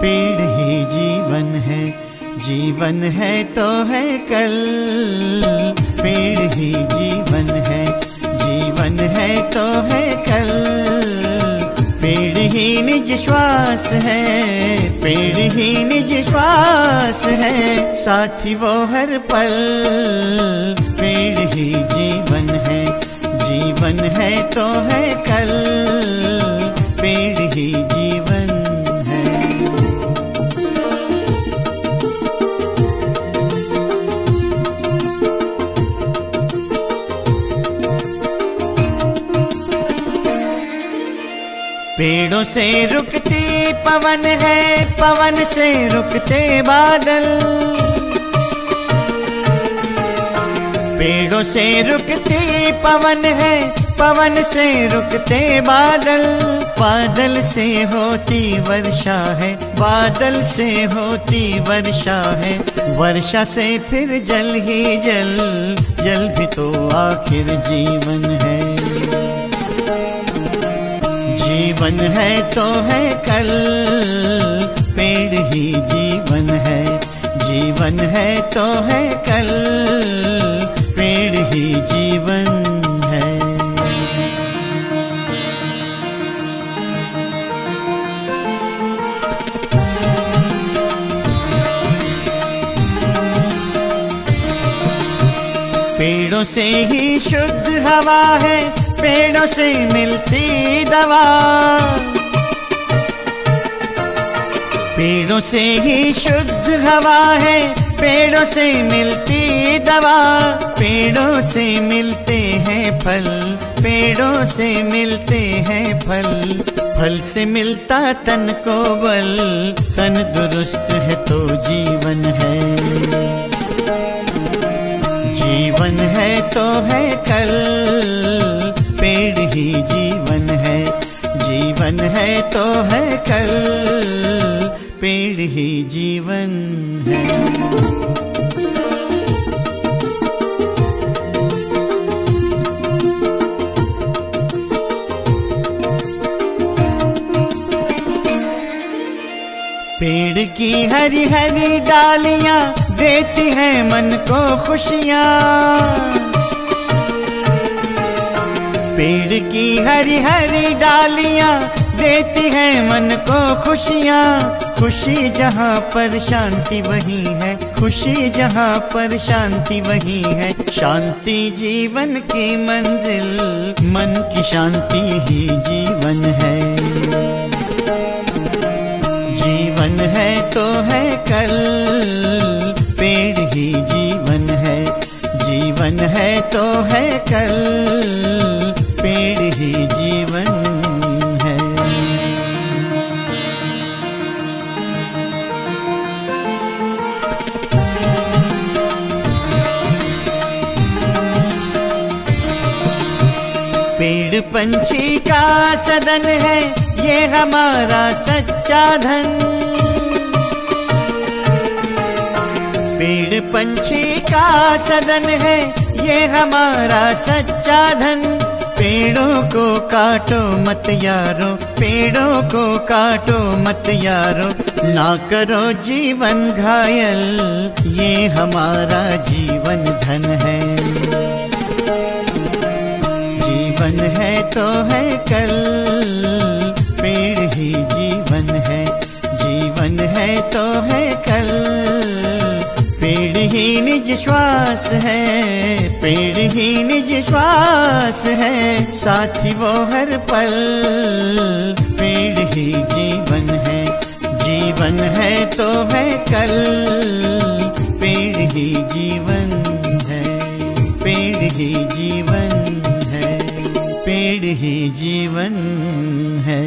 पेड़ ही जीवन है तो है कल। पेड़ ही जीवन है तो है कल। पेड़ ही निज श्वास है, पेड़ ही निज श्वास है, साथी वो हर पल। पेड़ ही जीवन है तो है कल। पेड़ ही जीवन है। पेड़ों से रुकती पवन है, पवन से रुकते बादल। पेड़ों से रुकती पवन है, पवन से रुकते बादल। बादल से होती वर्षा है, बादल से होती वर्षा है, वर्षा से फिर जल ही जल, जल भी तो आखिर जीवन है। जीवन है तो है कल। पेड़ ही जीवन है तो है कल। पेड़ ही जीवन है। पेड़ों से ही शुद्ध हवा है, पेड़ों से मिलती दवा। पेड़ों से ही शुद्ध हवा है, पेड़ों से मिलती दवा। पेड़ों से मिलते हैं फल, पेड़ों से मिलते हैं फल। फल से मिलता तन को बल, तन दुरुस्त है तो जीवन है। जीवन है तो है कल। पेड़ ही जीवन है तो है कल। पेड़ ही जीवन है। पेड़ की हरी हरी डालियां देती हैं मन को खुशियां। पेड़ की हरी हरी डालियां देती हैं मन को खुशियां। खुशी जहाँ पर शांति वही है, खुशी जहाँ पर शांति वही है। शांति जीवन की मंजिल, मन की शांति ही जीवन है। जीवन है तो है कल। पेड़ ही जीवन है तो है कल। पेड़ ही जीवन है। पेड़ पंछी का सदन है, ये हमारा सच्चा धन। पेड़ पंछी का सदन है, ये हमारा सच्चा धन। पेड़ों को काटो मत यारो, पेड़ों को काटो मत यारो, ना करो जीवन घायल, ये हमारा जीवन धन है। जीवन है तो है कल। पेड़ ही जीवन है तो है कल। पेड़ ही निज श्वास है, पेड़ ही निज श्वास है, साथी वो हर पल। पेड़ ही जीवन है तो है कल। पेड़ ही जीवन है, पेड़ ही जीवन है, पेड़ ही जीवन है।